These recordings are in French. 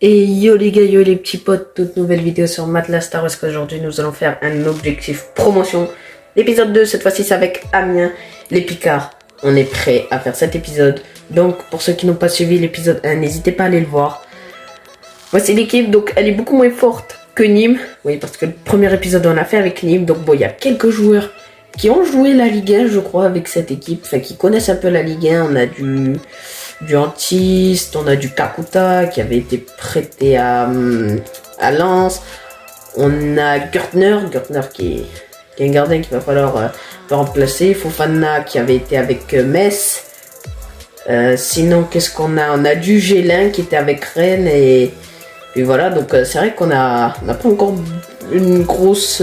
Et yo les gars, yo les petits potes, toute nouvelle vidéo sur Matelas Star Wars. Aujourd'hui nous allons faire un objectif promotion. L'épisode 2, cette fois-ci c'est avec Amiens, les Picards. On est prêt à faire cet épisode. Donc pour ceux qui n'ont pas suivi l'épisode 1, n'hésitez pas à aller le voir. Voici l'équipe, donc elle est beaucoup moins forte que Nîmes. Oui, parce que le premier épisode on a fait avec Nîmes. Donc bon, il y a quelques joueurs qui ont joué la Ligue 1 je crois avec cette équipe. Enfin qui connaissent un peu la Ligue 1. On a du Antiste, on a du Kakuta qui avait été prêté à Lens. On a Gürtner qui est un gardien qu'il va falloir remplacer. Fofana qui avait été avec Metz. Sinon, qu'est-ce qu'on a? On a du Gélin qui était avec Rennes et voilà. Donc c'est vrai qu'on a pas encore une grosse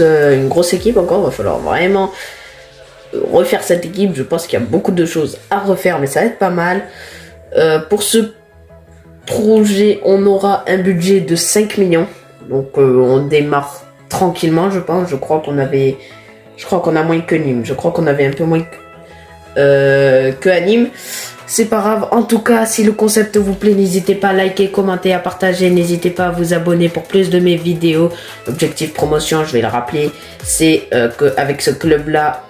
équipe encore. Il va falloir vraiment refaire cette équipe. Je pense qu'il y a beaucoup de choses à refaire, mais ça va être pas mal. Pour ce projet, on aura un budget de 5 millions. Donc on démarre tranquillement, je pense. Je crois qu'on a moins que Nîmes. Je crois qu'on avait un peu moins que à Nîmes. C'est pas grave. En tout cas, si le concept vous plaît, n'hésitez pas à liker, commenter, à partager. N'hésitez pas à vous abonner pour plus de mes vidéos. L'objectif promotion, je vais le rappeler, c'est qu'avec ce club-là,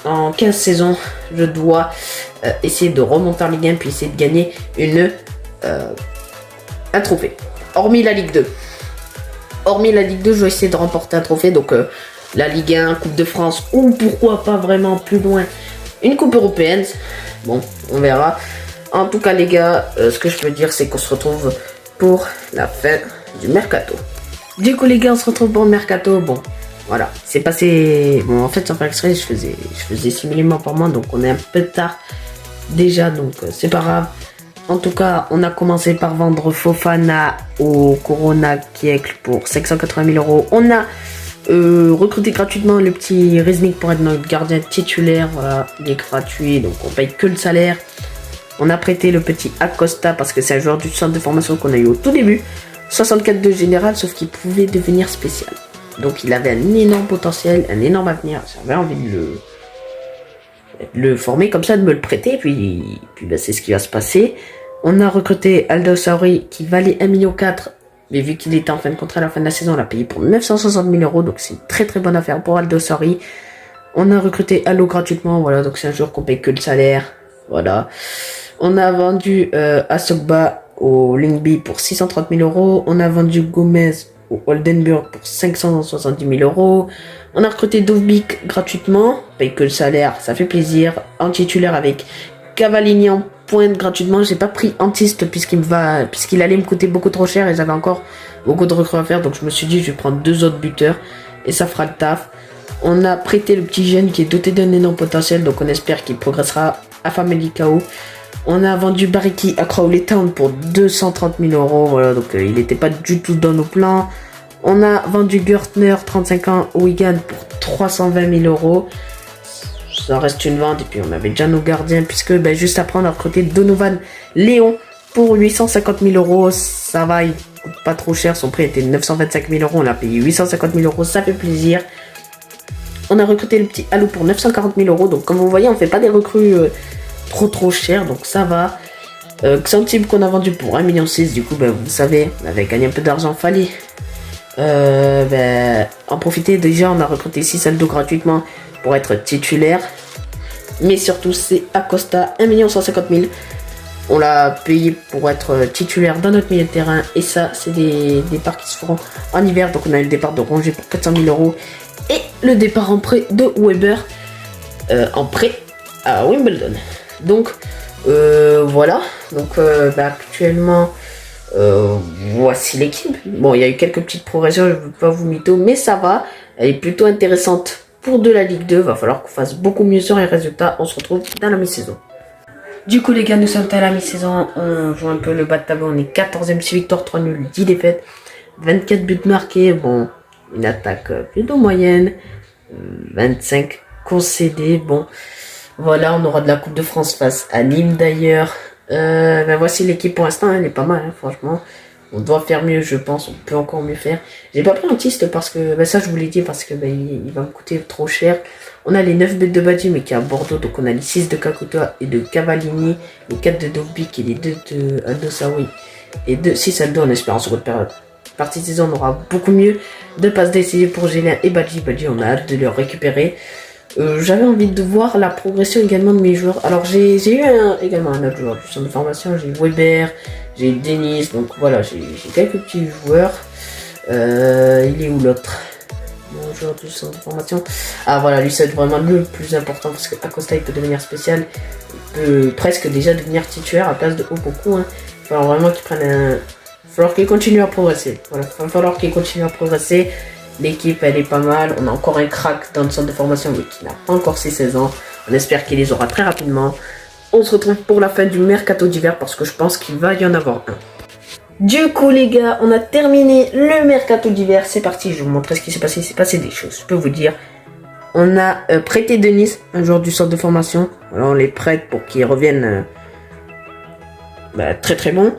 en 15 saisons, je dois essayer de remonter en Ligue 1 puis essayer de gagner un trophée. Hormis la Ligue 2. Je vais essayer de remporter un trophée. Donc la Ligue 1, Coupe de France ou pourquoi pas vraiment plus loin, une Coupe européenne. Bon, on verra. En tout cas les gars, ce que je peux dire c'est qu'on se retrouve pour la fin du mercato. Du coup les gars, on se retrouve pour le mercato. Bon, voilà, c'est passé. Bon, en fait, sans faire exprès, je faisais 6 éléments par mois, donc on est un peu tard déjà, donc c'est pas grave. En tout cas, on a commencé par vendre Fofana au Corona Kieck pour 580 000 €. On a recruté gratuitement le petit Reznik pour être notre gardien titulaire. Voilà, il est gratuit, donc on paye que le salaire. On a prêté le petit Acosta parce que c'est un joueur du centre de formation qu'on a eu au tout début. 64 de général, sauf qu'il pouvait devenir spécial. Donc il avait un énorme potentiel, un énorme avenir. J'avais envie de le former comme ça, de me le prêter. Puis bah, c'est ce qui va se passer. On a recruté Aldo Sauri qui valait 1,4 million. Mais vu qu'il était en fin de contrat à la fin de la saison, on l'a payé pour 960 000 €. Donc c'est une très très bonne affaire pour Aldo Sauri. On a recruté Allo gratuitement. Voilà, donc c'est un joueur qu'on paye que le salaire. Voilà. On a vendu Asogba au Lyngby pour 630 000 €. On a vendu Gomez au Oldenburg pour 570 000 €. On a recruté Dovbik gratuitement, paye que le salaire, ça fait plaisir. En titulaire avec Cavallini en pointe gratuitement. J'ai pas pris Antiste puisqu'il allait me coûter beaucoup trop cher et j'avais encore beaucoup de recrues à faire. Donc je me suis dit je vais prendre 2 autres buteurs et ça fera le taf. On a prêté le petit jeune qui est doté d'un énorme potentiel, donc on espère qu'il progressera à Famalicão. On a vendu Bariki à Crowley Town pour 230 000 €. Voilà, donc il n'était pas du tout dans nos plans. On a vendu Gürtner, 35 ans, au Wigan pour 320 000 €. Ça reste une vente. Et puis on avait déjà nos gardiens, puisque juste après on a recruté Donovan Léon pour 850 000 €. Ça va, il coûte pas trop cher. Son prix était 925 000 €. On l'a payé 850 000 €. Ça fait plaisir. On a recruté le petit Alou pour 940 000 €. Donc comme vous voyez, on fait pas des recrues trop cher, donc ça va. Xantib qu'on a vendu pour 1,6 million. Du coup, vous savez, on avait gagné un peu d'argent, fallait en profiter. Déjà, on a recruté 6 Aldo gratuitement pour être titulaire. Mais surtout, c'est Acosta, 1,150 000 €. On l'a payé pour être titulaire dans notre milieu de terrain. Et ça, c'est des départs qui se feront en hiver. Donc on a eu le départ de Rongier pour 400 000 € et le départ en prêt de Weber en prêt à Wimbledon. Donc voilà, donc actuellement voici l'équipe. Bon, il y a eu quelques petites progressions, je ne veux pas vous mytho, mais ça va, elle est plutôt intéressante pour de la Ligue 2. Va falloir qu'on fasse beaucoup mieux sur les résultats. On se retrouve dans la mi-saison. Du coup les gars, nous sommes à la mi-saison, on joue un peu le bas de tableau. On est 14e, 6 victoires, 3 nuls, 10 défaites, 24 buts marqués. Bon, une attaque plutôt moyenne, 25 concédés. Bon, voilà, on aura de la Coupe de France face à Nîmes d'ailleurs. Voici l'équipe pour l'instant, elle est pas mal, hein, franchement. On doit faire mieux, je pense, on peut encore mieux faire. J'ai pas pris Antiste parce que, ça je vous l'ai dit, parce que il va me coûter trop cher. On a les 9 buts de Badi, mais qui est à Bordeaux, donc on a les 6 de Kakuta et de Cavallini, les 4 de Dovbik et les 2 de Aldo Saoui et de 6-2 en espérant sur votre période. Partie de saison, on aura beaucoup mieux de passes décisives pour Gélin et Badji. Badji, on a hâte de le récupérer. J'avais envie de voir la progression également de mes joueurs. Alors j'ai eu également un autre joueur du centre de formation. J'ai Weber, j'ai Denis. Donc voilà, j'ai quelques petits joueurs. Il est où l'autre? Mon joueur du centre de formation. Ah voilà, lui c'est vraiment le plus important parce qu'Acosta il peut devenir spécial. Il peut presque déjà devenir titulaire à place de Opoku. Hein. Il va falloir vraiment qu'il prenne un... Il va falloir qu'il continue à progresser. Voilà, il va falloir qu'il continue à progresser. L'équipe elle est pas mal. On a encore un crack dans le centre de formation mais qui n'a pas encore ses 16 ans. On espère qu'il les aura très rapidement. On se retrouve pour la fin du mercato d'hiver parce que je pense qu'il va y en avoir un. Du coup les gars, on a terminé le mercato d'hiver. C'est parti, je vais vous montrer ce qui s'est passé. Il s'est passé des choses, je peux vous dire. On a prêté Denis, un joueur du centre de formation. Alors on les prête pour qu'il revienne très très bon.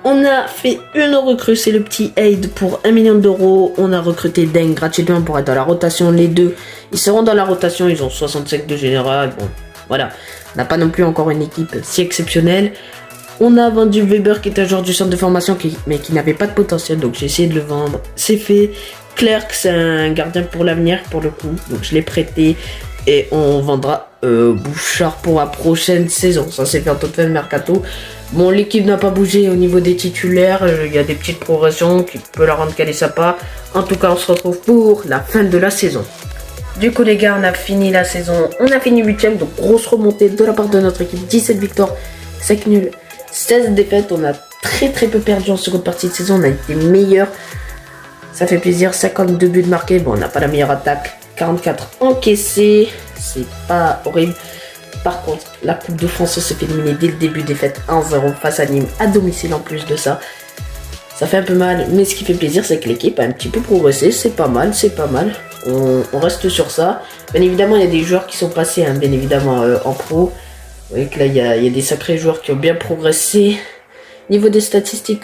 On a fait une recrue, c'est le petit Aid pour 1 million d'euros. On a recruté Deng gratuitement pour être dans la rotation. Les deux, ils seront dans la rotation. Ils ont 65 de général. Bon, voilà. On n'a pas non plus encore une équipe si exceptionnelle. On a vendu Weber qui est un joueur du centre de formation mais qui n'avait pas de potentiel. Donc j'ai essayé de le vendre. C'est fait. Clerc, c'est un gardien pour l'avenir pour le coup. Donc je l'ai prêté. Et on vendra Bouchard pour la prochaine saison. Ça c'est fait en toute fin de mercato. Bon, l'équipe n'a pas bougé au niveau des titulaires. Il y a des petites progressions qui peuvent la rendre Kalissapa. En tout cas, on se retrouve pour la fin de la saison. Du coup, les gars, on a fini la saison. On a fini 8ème. Donc, grosse remontée de la part de notre équipe. 17 victoires, 5 nuls, 16 défaites. On a très peu perdu en seconde partie de saison. On a été meilleur. Ça fait plaisir. 52 buts marqués. Bon, on n'a pas la meilleure attaque. 44 encaissés. C'est pas horrible. Par contre, la Coupe de France s'est fait éliminer dès le début des fêtes 1-0 face à Nîmes à domicile en plus de ça. Ça fait un peu mal, mais ce qui fait plaisir, c'est que l'équipe a un petit peu progressé. C'est pas mal, c'est pas mal. On reste sur ça. Bien évidemment, il y a des joueurs qui sont passés, hein, bien évidemment, en pro. Vous voyez que là, il y a des sacrés joueurs qui ont bien progressé. Niveau des statistiques,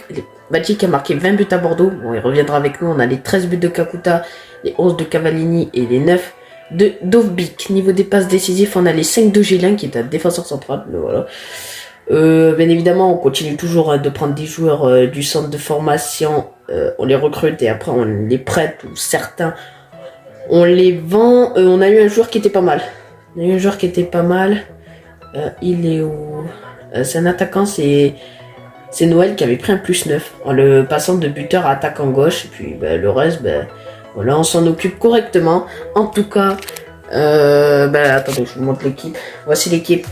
Badji a marqué 20 buts à Bordeaux. Bon, il reviendra avec nous. On a les 13 buts de Kakuta, les 11 de Cavallini et les 9 de Dovbik. Niveau des passes décisives, on a les 5 de Gélin qui est un défenseur central. Voilà. Bien évidemment, on continue toujours de prendre des joueurs du centre de formation. On les recrute et après on les prête ou certains on les vend. On a eu un joueur qui était pas mal. Il est où? C'est un attaquant, c'est Noël qui avait pris un +9 en le passant de buteur à attaquant gauche. Et puis le reste, voilà, on s'en occupe correctement. En tout cas, attendez, je vous montre l'équipe. Voici l'équipe.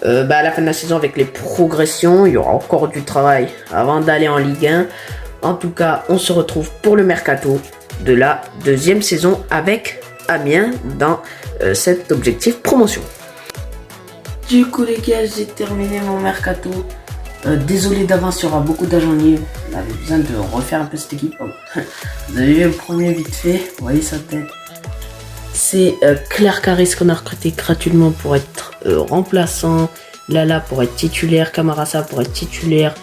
À la fin de la saison avec les progressions, il y aura encore du travail avant d'aller en Ligue 1. En tout cas, on se retrouve pour le mercato de la deuxième saison avec Amiens dans cet objectif promotion. Du coup les gars, j'ai terminé mon mercato. Désolé d'avance, il y aura beaucoup d'agents libres. On avait besoin de refaire un peu cette équipe. Vous avez vu le premier vite fait, vous voyez sa tête. C'est Claire Caris qu'on a recruté gratuitement pour être remplaçant. Lala pour être titulaire, Camarasa pour être titulaire.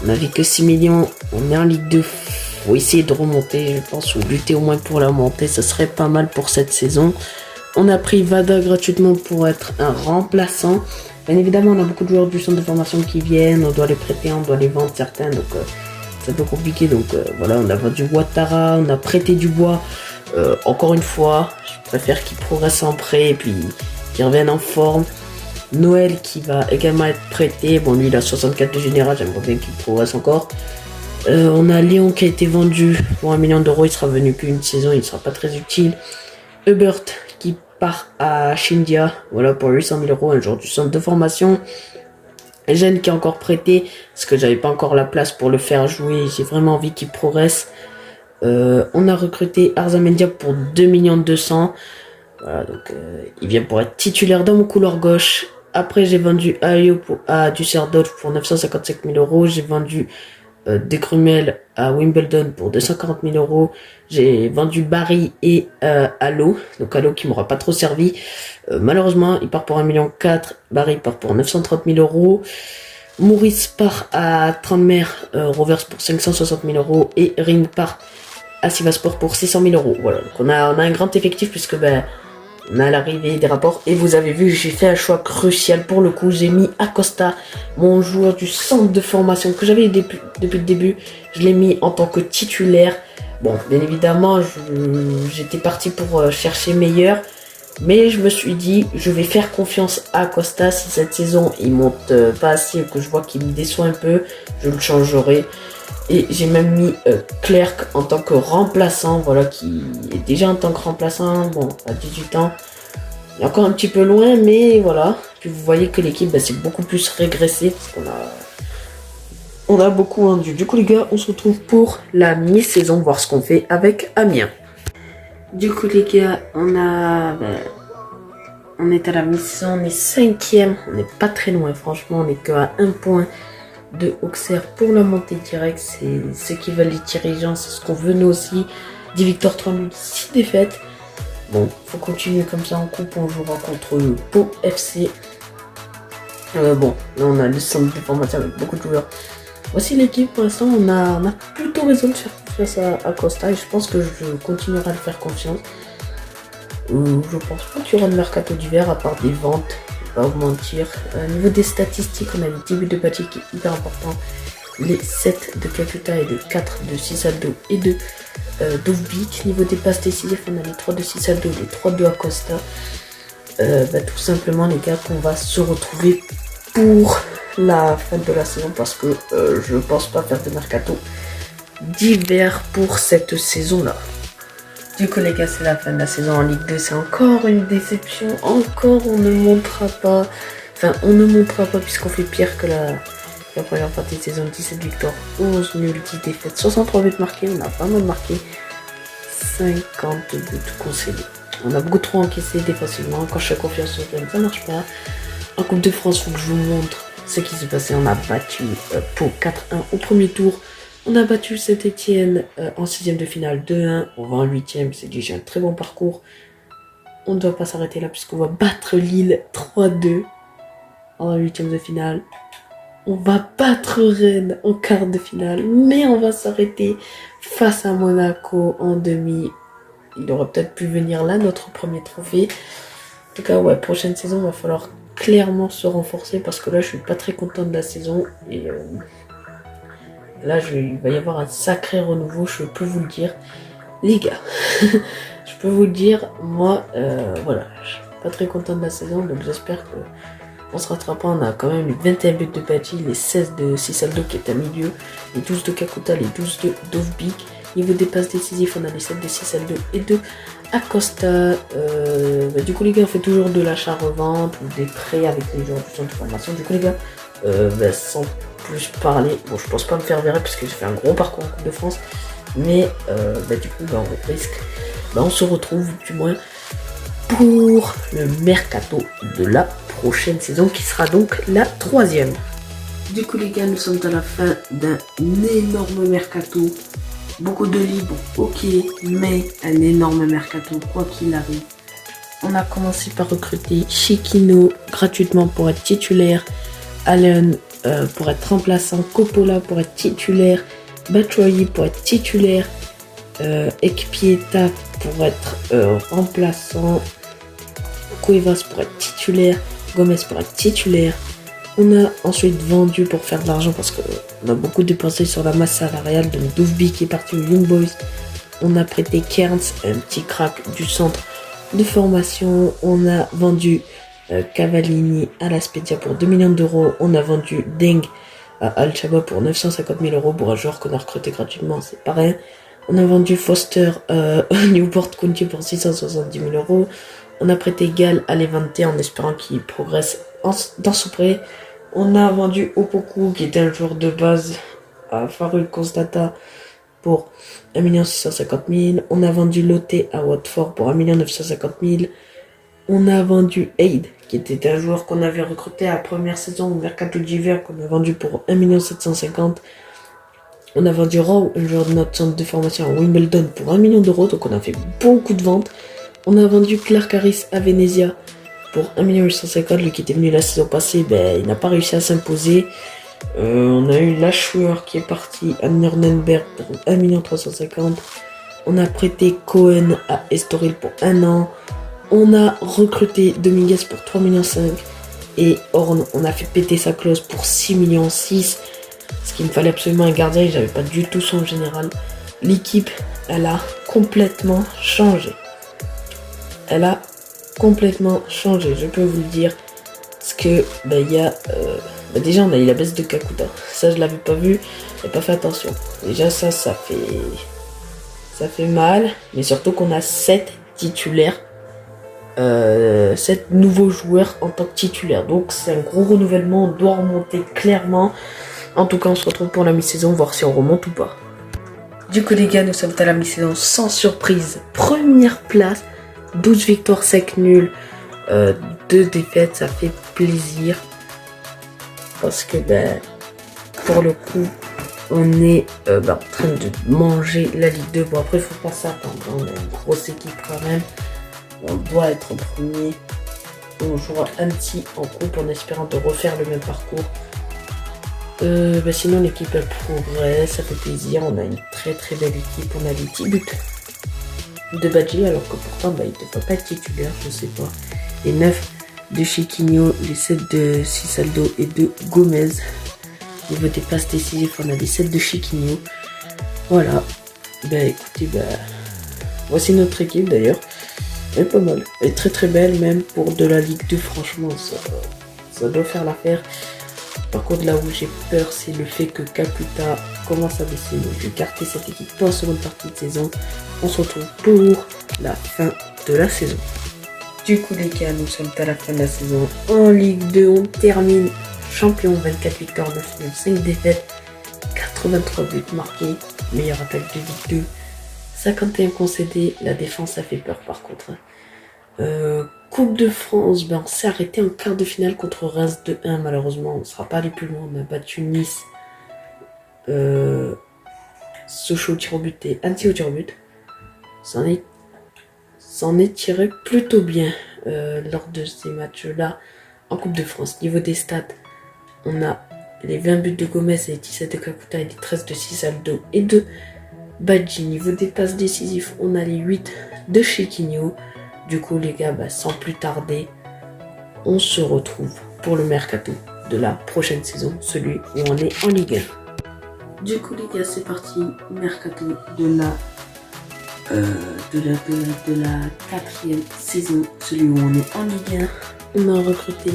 On n'avait que 6 millions, on est en Ligue 2. Faut essayer de remonter, je pense, ou lutter au moins pour la montée. Ça serait pas mal pour cette saison. On a pris Vada gratuitement pour être un remplaçant. Bien évidemment, on a beaucoup de joueurs du centre de formation qui viennent, on doit les prêter, on doit les vendre certains, donc c'est un peu compliqué. Donc voilà, on a vendu Ouattara, on a prêté Dubois. Encore une fois, je préfère qu'il progresse en prêt et puis qu'il revienne en forme. Noël qui va également être prêté. Bon, lui il a 64 de général, j'aimerais bien qu'il progresse encore. On a Léon qui a été vendu pour 1 million d'euros, il sera venu qu'une saison, il ne sera pas très utile. Hubert qui part à Shindia, voilà pour 800 000 euros, un joueur du centre de formation. Eugène qui est encore prêté, parce que j'avais pas encore la place pour le faire jouer, j'ai vraiment envie qu'il progresse. On a recruté Arzamendia pour 2 200 000. Voilà, donc il vient pour être titulaire dans mon couloir gauche. Après j'ai vendu Ayo à Düsseldorf pour 955 000 euros. J'ai vendu Decrumel à Wimbledon pour 240 000 euros. J'ai vendu Barry et Allo. Donc Allo qui m'aura pas trop servi. Malheureusement, il part pour 1,4 million. Barry part pour 930 000 euros. Maurice part à Tranmere Rovers pour 560 000 euros. Et Ring part à Sivaspor pour 600 000 euros. Voilà, donc on a un grand effectif puisque On a l'arrivée des rapports et vous avez vu, j'ai fait un choix crucial pour le coup. J'ai mis Acosta, mon joueur du centre de formation que j'avais depuis le début. Je l'ai mis en tant que titulaire. Bon, bien évidemment, j'étais parti pour chercher meilleur. Mais je me suis dit, je vais faire confiance à Acosta. Si cette saison, il monte pas assez ou que je vois qu'il me déçoit un peu, je le changerai. Et j'ai même mis Clerc en tant que remplaçant, voilà, qui est déjà en tant que remplaçant, bon, à 18 ans. Il est encore un petit peu loin, mais voilà. Puis vous voyez que l'équipe, bah, c'est beaucoup plus régressé, parce on a beaucoup vendu. Du coup, les gars, on se retrouve pour la mi-saison, voir ce qu'on fait avec Amiens. Du coup, les gars, on est à la mi-saison, on est 5e, on n'est pas très loin, franchement, on n'est qu'à 1 point de Auxerre pour la montée directe. C'est ce qui veulent les dirigeants, c'est ce qu'on veut nous aussi. 10 victoires, 3 nuls, 6 défaites. Bon, faut continuer comme ça en coupe, on jouera contre Pau FC. Bon, là on a le centre de formation avec beaucoup de joueurs. Voici l'équipe, pour l'instant on a plutôt raison de faire confiance à Costa et je pense que je continuerai à lui faire confiance. Je pense pas qu'il y aura de mercato d'hiver à part des ventes, pas vous mentir. Au niveau des statistiques, on a le début de Bati qui est hyper important. Les 7 de Kakuta et les 4 de Cisaldo et de Dovbik. Niveau des passes décisives, on a les 3 de Cisaldo et les 3 de Acosta. Tout simplement les gars qu'on va se retrouver pour la fin de la saison parce que je pense pas faire de mercato d'hiver pour cette saison là. Du coup les gars, c'est la fin de la saison en Ligue 2, c'est encore une déception, encore on ne montera pas, puisqu'on fait pire que la première partie de saison. 17 victoires, 11 nuls, 10 défaites, 63 buts marqués, on a pas mal marqué, 50 buts concédés. On a beaucoup trop encaissé défensivement, quand je fais confiance aux jeunes, ça marche pas. En Coupe de France, faut que je vous montre ce qui s'est passé. On a battu Pau 4-1 au premier tour. On a battu Saint-Etienne en 6e de finale 2-1. On va en 8e, c'est déjà un très bon parcours. On ne doit pas s'arrêter là puisqu'on va battre Lille 3-2 en 8e de finale. On va battre Rennes en quart de finale, mais on va s'arrêter face à Monaco en demi. Il aurait peut-être pu venir là, notre premier trophée. En tout cas, ouais, prochaine saison, il va falloir clairement se renforcer parce que là, je suis pas très content de la saison. Et là, il va y avoir un sacré renouveau, je peux vous le dire. Les gars, je peux vous le dire, moi, voilà, je suis pas très content de la saison, donc j'espère que on se rattrapera. On a quand même les 21 buts de Bati, les 16 de Cisaldo qui est à milieu, les 12 de Kakuta, les 12 de Dovbik. Niveau des passes décisives, on a les 7 de Cisaldo et de Acosta. Du coup les gars, on fait toujours de l'achat-revente ou des prêts avec les joueurs du centre de formation. Du coup les gars, sans plus parler, bon je pense pas me faire virer parce que j'ai fait un gros parcours en Coupe de France. Mais du coup on risque. On se retrouve du moins pour le mercato de la prochaine saison qui sera donc la 3e. Du coup les gars, nous sommes à la fin d'un énorme mercato. Beaucoup de libres, ok, mais un énorme mercato, quoi qu'il arrive. On a commencé par recruter Chiquino gratuitement pour être titulaire, Allen pour être remplaçant, Coppola pour être titulaire, Batshuayi pour être titulaire, Ekpieta pour être remplaçant, Cuevas pour être titulaire, Gomez pour être titulaire. On a ensuite vendu pour faire de l'argent parce qu'on a beaucoup dépensé sur la masse salariale. Donc Dovbik qui est parti aux Young Boys. On a prêté Kearns, un petit crack du centre de formation. On a vendu Cavallini à la Spezia pour 2 millions d'euros. On a vendu Deng à Al Chaba pour 950 000 euros pour un joueur qu'on a recruté gratuitement, c'est pas rien. On a vendu Foster au Newport County pour 670 000 euros. On a prêté Gall à Levante en espérant qu'il progresse dans ce prêt. On a vendu Opoku, qui était un joueur de base, à Farul Constata pour 1 650 000. On a vendu Lotte à Watford pour 1 950 000. On a vendu Aid, qui était un joueur qu'on avait recruté à la première saison au mercato d'hiver, qu'on a vendu pour 1 750 000. On a vendu Rowe, un joueur de notre centre de formation à Wimbledon pour 1 million d'euros, donc on a fait beaucoup de ventes. On a vendu Clark Harris à Venezia pour 1 850 000, lui qui était venu la saison passée, il n'a pas réussi à s'imposer. On a eu Lachoueur qui est parti à Nuremberg pour 1 350 000. On a prêté Cohen à Estoril pour 1 an. On a recruté Dominguez pour 3,5 millions et Horn, on a fait péter sa clause pour 6,6 millions. Parce qu'il me fallait absolument un gardien et j'avais pas du tout son général. L'équipe, elle a complètement changé. Elle a complètement changé, je peux vous le dire. Parce que il y a déjà on a eu la baisse de Kakuta. Ça je l'avais pas vu, j'ai pas fait attention. Déjà ça fait mal, mais surtout qu'on a 7 titulaires. 7 nouveaux joueurs en tant que titulaires. Donc c'est un gros renouvellement, on doit remonter clairement. En tout cas on se retrouve pour la mi-saison, voir si on remonte ou pas. Du coup les gars, nous sommes à la mi-saison sans surprise. Première place, 12 victoires, 5 nuls, 2 défaites, ça fait plaisir. Parce que pour le coup, on est en train de manger la Ligue 2. Bon après il faut pas s'attendre, on a une grosse équipe quand même. On doit être en premier. On jouera un petit en coupe en espérant de refaire le même parcours. Sinon l'équipe elle progresse, ça fait plaisir. On a une très très belle équipe. On a les 10 buts de Badji alors que pourtant il ne devrait pas être titulaire, je sais pas. Les 9 de Chiquinho, les 7 de Cisaldo et de Gomez. Niveau des passes décisives, on a les 7 de Chiquinho. Voilà. Écoutez, voici notre équipe d'ailleurs. Elle est pas mal. Elle est très très belle même pour de la Ligue 2, franchement ça doit faire l'affaire. Par contre là où j'ai peur c'est le fait que Kakuta commence à baisser. Donc je vais écarter cette équipe pour la seconde partie de saison. On se retrouve pour la fin de la saison. Du coup les gars, nous sommes à la fin de la saison. En Ligue 2 on termine champion, 24 victoires, 9 nuls, 5 défaites, 83 buts marqués, meilleure attaque de Ligue 2. 51 concédés, la défense ça fait peur par contre. Coupe de France, on s'est arrêté en quart de finale contre Reims 2-1 malheureusement, on ne sera pas allé plus loin, on a battu Nice. Sochaux au tir au but et Annecy au tir au but. S'en est tiré plutôt bien lors de ces matchs-là en Coupe de France. Niveau des stats, on a les 20 buts de Gomez et les 17 de Kakuta et les 13 de Cisaldo et de Badji. Niveau des passes décisives, on a les 8 de Chiquinho. Du coup les gars, sans plus tarder, on se retrouve pour le mercato de la prochaine saison, celui où on est en Ligue 1. Du coup les gars, c'est parti, mercato de la quatrième saison, celui où on est en Ligue 1. On a recruté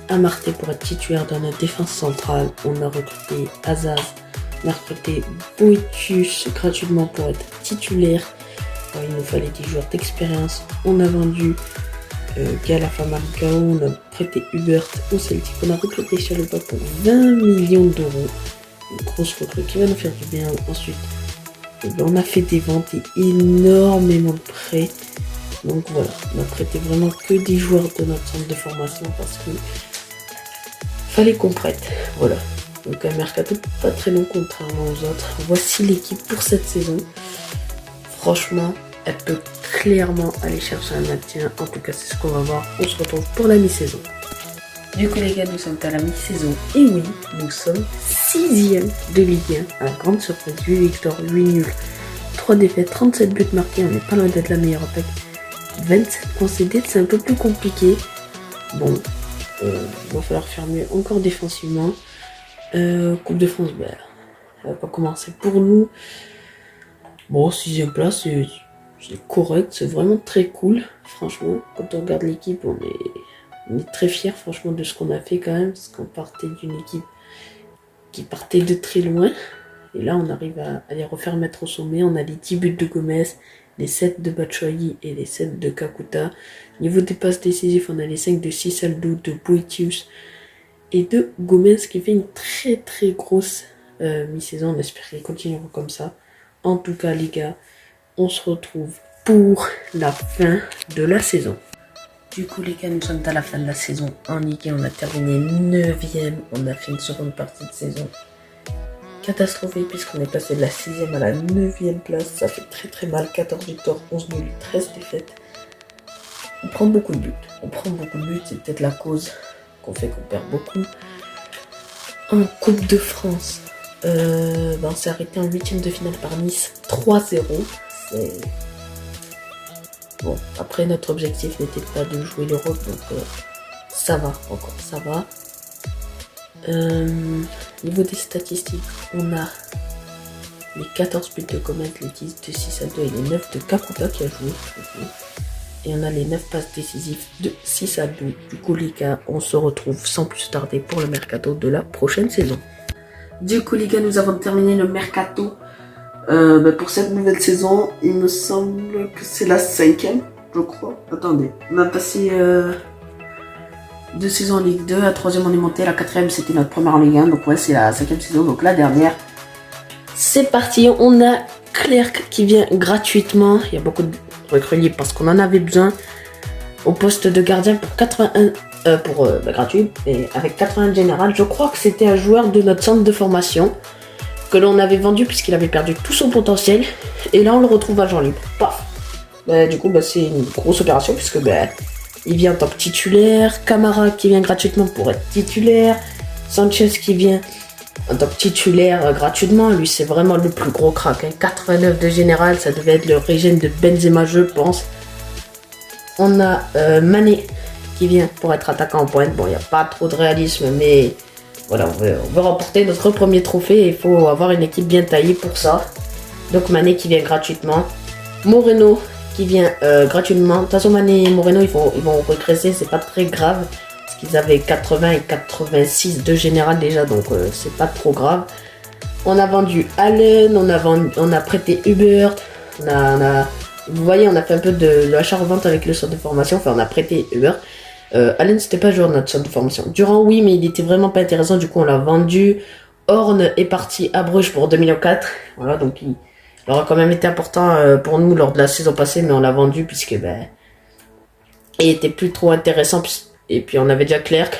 Amarté pour être titulaire dans la défense centrale. On a recruté Azaz. On a recruté Boetius gratuitement pour être titulaire. Il nous fallait des joueurs d'expérience. On a vendu Galafa Marcao. On a prêté Hubert au Celtic. On a recruté Chalupa pour 20 millions d'euros. Une grosse recrue qui va nous faire du bien. Ensuite, on a fait des ventes et énormément de prêts. Donc voilà, on a prêté vraiment que des joueurs de notre centre de formation parce que fallait qu'on prête. Voilà. Donc un mercato pas très long contrairement aux autres. Voici l'équipe pour cette saison. Franchement, elle peut clairement aller chercher un maintien. En tout cas, c'est ce qu'on va voir. On se retrouve pour la mi-saison. Du coup les gars, nous sommes à la mi-saison. Et oui, nous sommes 6e de Ligue 1. À la grande surprise, 8 victoires, 8 nuls, 3 défaites, 37 buts marqués. On n'est pas loin d'être la meilleure attaque. 27 concédés, c'est un peu plus compliqué. Bon, il va falloir faire mieux encore défensivement. Coupe de France, elle va pas commencer pour nous. Bon, 6e place, c'est correct, c'est vraiment très cool. Franchement, quand on regarde l'équipe, on est très fiers franchement de ce qu'on a fait quand même. Parce qu'on partait d'une équipe qui partait de très loin. Et là, on arrive à les refaire mettre au sommet. On a les 10 buts de Gomez, les 7 de Batshuayi et les 7 de Kakuta. Niveau des passes décisives, on a les 5 de Cisaldo, de Boetius et de Gomez qui fait une très très grosse mi-saison. On espère qu'ils continueront comme ça. En tout cas les gars, on se retrouve pour la fin de la saison. Du coup les gars, nous sommes à la fin de la saison en Ligue 1. On a terminé 9e. On a fait une seconde partie de saison catastrophique puisqu'on est passé de la 6e à la 9e place. Ça fait très très mal. 14 victoires, 11 nuls, 13 défaites. On prend beaucoup de buts. C'est peut-être la cause qu'on fait qu'on perd beaucoup. En Coupe de France, on s'est arrêté en 8e de finale par Nice 3-0. Bon, après notre objectif n'était pas de jouer l'Europe, donc ça va, encore ça va. Niveau des statistiques, on a les 14 buts de Coman, les 10 de 6-2 et les 9 de Kakuta qui a joué. Et on a les 9 passes décisives de 6-2. Du coup les gars, on se retrouve sans plus tarder pour le mercato de la prochaine saison. Du coup les gars, nous avons terminé le mercato pour cette nouvelle saison. Il me semble que c'est la 5e, je crois. Attendez, on a passé 2 saisons en Ligue 2, la 3e on est monté, la 4e c'était notre première en Ligue 1, donc ouais c'est la 5e saison, donc la dernière. C'est parti, on a Clerc qui vient gratuitement, il y a beaucoup de recrues libres parce qu'on en avait besoin, au poste de gardien pour 81, gratuit, et avec 81 général. Je crois que c'était un joueur de notre centre de formation, que l'on avait vendu puisqu'il avait perdu tout son potentiel, et là on le retrouve agent libre, paf. Du coup c'est une grosse opération puisque il vient en tant que titulaire, Camara qui vient gratuitement pour être titulaire, Sanchez qui vient en tant que titulaire gratuitement, lui c'est vraiment le plus gros crack, hein. 89 de général, ça devait être le régime de Benzema je pense. On a Mané qui vient pour être attaquant en pointe, bon il n'y a pas trop de réalisme mais voilà, on veut remporter notre premier trophée et il faut avoir une équipe bien taillée pour ça. Donc Mané qui vient gratuitement, Moreno qui vient gratuitement. Tazo Mané et Moreno ils vont regresser, c'est pas très grave parce qu'ils avaient 80 et 86 de général déjà, donc c'est pas trop grave. On a vendu Allen, on a prêté Hubert, vous voyez on a fait un peu de l'achat-revente avec le centre de formation, enfin on a prêté Hubert. Allen c'était pas joueur de notre centre de formation. Durant oui mais il était vraiment pas intéressant, du coup on l'a vendu. Horn est parti à Bruges pour 2,4 millions. Voilà, donc il aura quand même été important pour nous lors de la saison passée, mais on l'a vendu puisque il était plus trop intéressant. Et puis on avait déjà Clerc.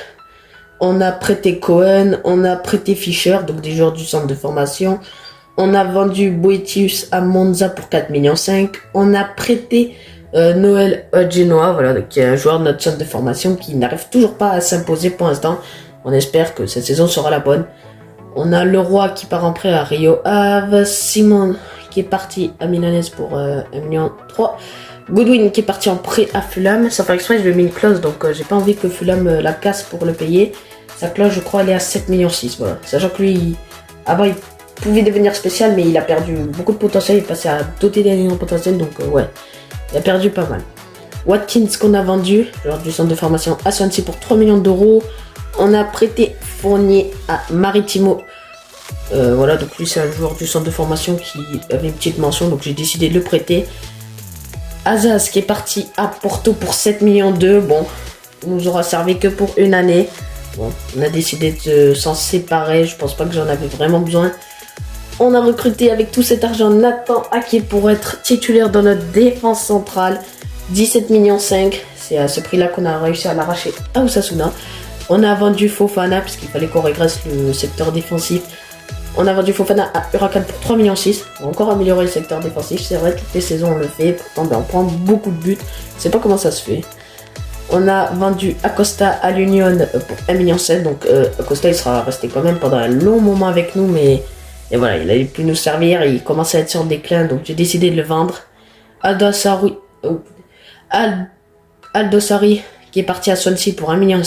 On a prêté Cohen, on a prêté Fischer, donc des joueurs du centre de formation. On a vendu Boetius à Monza pour 4,5 millions. On a prêté Noël Genoa, voilà, qui est un joueur de notre centre de formation qui n'arrive toujours pas à s'imposer pour l'instant. On espère que cette saison sera la bonne. On a Leroy qui part en prêt à Rio Ave, Simon qui est parti à Milanese pour 1,3 million. Goodwin qui est parti en prêt à Fulham. Sans faire exprès, je lui ai mis une clause, donc j'ai pas envie que Fulham la casse pour le payer. Sa clause, je crois, elle est à 7,6 millions. Voilà. Sachant que lui, avant, il pouvait devenir spécial, mais il a perdu beaucoup de potentiel. Il est passé à doter d'un million de potentiel, donc ouais, il a perdu pas mal. Watkins qu'on a vendu, joueur du centre de formation à Swansea pour 3 millions d'euros. On a prêté Fournier à Maritimo. Voilà, donc lui c'est un joueur du centre de formation qui avait une petite mention, donc j'ai décidé de le prêter. Azaz qui est parti à Porto pour 7,2 millions. Bon, il nous aura servi que pour une année. Bon, on a décidé de s'en séparer, je pense pas que j'en avais vraiment besoin. On a recruté avec tout cet argent Nathan Ake pour être titulaire dans notre défense centrale. 17,5 millions. C'est à ce prix-là qu'on a réussi à l'arracher à Osasuna. On a vendu Fofana puisqu'il fallait qu'on régresse le secteur défensif. On a vendu Fofana à Huracan pour 3,6 millions. On va encore améliorer le secteur défensif. C'est vrai, toutes les saisons on le fait. Pourtant, on prend beaucoup de buts. Je sais pas comment ça se fait. On a vendu Acosta à l'Union pour 1,7 million. Donc Acosta il sera resté quand même pendant un long moment avec nous. Mais et voilà, il allait plus nous servir. Il commençait à être sur le déclin. Donc j'ai décidé de le vendre. Aldosari qui est parti à Swansea pour 1,6 million.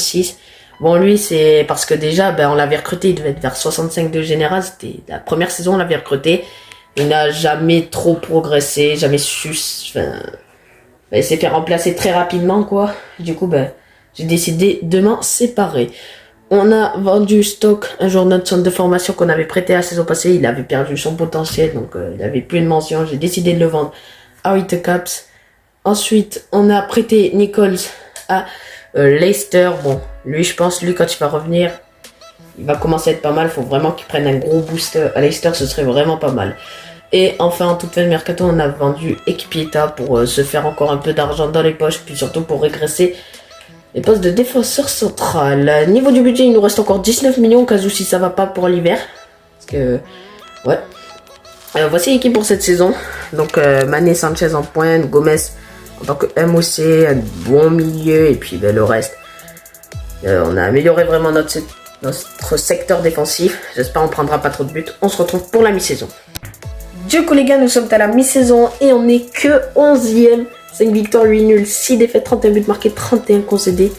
Bon, lui, c'est parce que déjà, on l'avait recruté, il devait être vers 65 de général. C'était la première saison, on l'avait recruté. Il n'a jamais trop progressé, jamais su. Il s'est fait remplacer très rapidement, quoi. Du coup, j'ai décidé de m'en séparer. On a vendu Stock, un joueur de notre centre de formation qu'on avait prêté la saison passée. Il avait perdu son potentiel, donc il n'avait plus de mention. J'ai décidé de le vendre à Whitecaps. Ensuite, on a prêté Nichols à Leicester. Bon, lui, je pense, quand il va revenir, il va commencer à être pas mal. Faut vraiment qu'il prenne un gros boost à Leicester, ce serait vraiment pas mal. Et enfin, en toute fin de mercato, on a vendu Equipieta pour se faire encore un peu d'argent dans les poches, puis surtout pour régresser les postes de défenseur central. Niveau du budget, il nous reste encore 19 millions, au cas où si ça va pas pour l'hiver. Parce que, ouais. Voici l'équipe pour cette saison. Donc, Mané, Sanchez en pointe, Gomez en tant que MOC, un bon milieu, et puis le reste. On a amélioré vraiment notre secteur défensif. J'espère qu'on prendra pas trop de buts. On se retrouve pour la mi-saison. Du coup les gars, nous sommes à la mi-saison et on n'est que 11e. 5 victoires, 8 nuls, 6 défaites, 31 buts marqués, 31 concédés.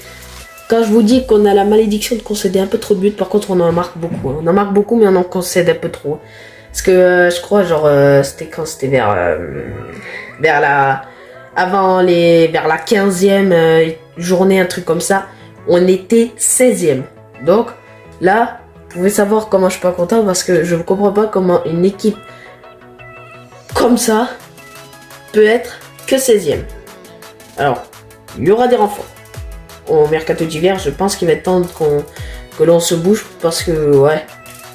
Quand je vous dis qu'on a la malédiction de concéder un peu trop de buts, par contre on en marque beaucoup. Hein. On en marque beaucoup mais on en concède un peu trop. Parce que je crois genre c'était quand c'était vers la vers la 15e journée, un truc comme ça, on était 16e. Donc là, vous pouvez savoir comment je suis pas content parce que je ne comprends pas comment une équipe comme ça peut être que 16e. Alors, il y aura des renforts. Au mercato d'hiver, je pense qu'il va être temps que l'on se bouge parce que ouais,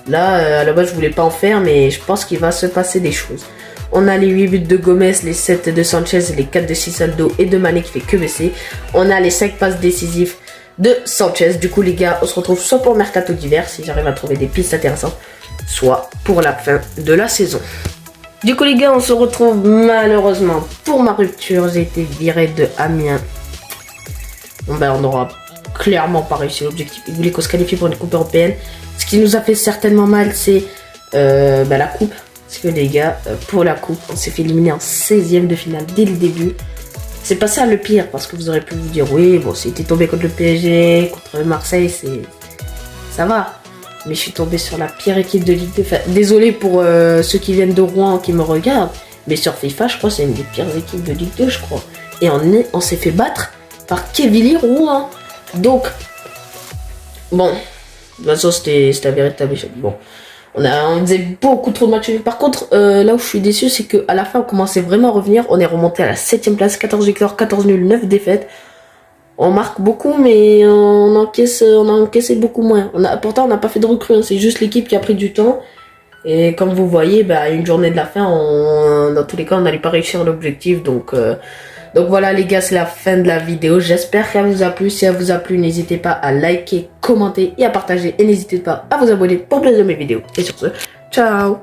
là à la base je voulais pas en faire mais je pense qu'il va se passer des choses. On a les 8 buts de Gomez, les 7 de Sanchez, les 4 de Cisaldo et de Mané qui fait que baisser. On a les 5 passes décisives de Sanchez. Du coup les gars, on se retrouve soit pour le mercato d'hiver si j'arrive à trouver des pistes intéressantes, soit pour la fin de la saison. Du coup les gars, on se retrouve malheureusement pour ma rupture. J'ai été viré de Amiens. Bon ben on n'aura clairement pas réussi l'objectif. Il voulait qu'on se qualifie pour une coupe européenne. Ce qui nous a fait certainement mal, c'est la coupe. Parce que les gars, pour la coupe, on s'est fait éliminer en 16e de finale dès le début. C'est pas ça le pire, parce que vous aurez pu vous dire, oui, bon, si t'es tombé contre le PSG, contre Marseille, ça va. Mais je suis tombé sur la pire équipe de Ligue 2. Enfin, désolé pour ceux qui viennent de Rouen qui me regardent, mais sur FIFA, je crois que c'est une des pires équipes de Ligue 2, je crois. Et on s'est fait battre par Quevilly Rouen. Donc, bon, de toute façon, c'était un véritable échec. Bon. On faisait beaucoup trop de matchs. Par contre, là où je suis déçu, c'est qu'à la fin, on commençait vraiment à revenir. On est remonté à la 7e place, 14 victoires, 14 nuls, 9 défaites. On marque beaucoup, mais on a encaissé beaucoup moins. Pourtant, on n'a pas fait de recrues. Hein. C'est juste l'équipe qui a pris du temps. Et comme vous voyez, une journée de la fin, dans tous les cas, on n'allait pas réussir l'objectif. Donc voilà les gars, c'est la fin de la vidéo. J'espère qu'elle vous a plu. Si elle vous a plu, n'hésitez pas à liker, commenter et à partager. Et n'hésitez pas à vous abonner pour plus de mes vidéos. Et sur ce, ciao!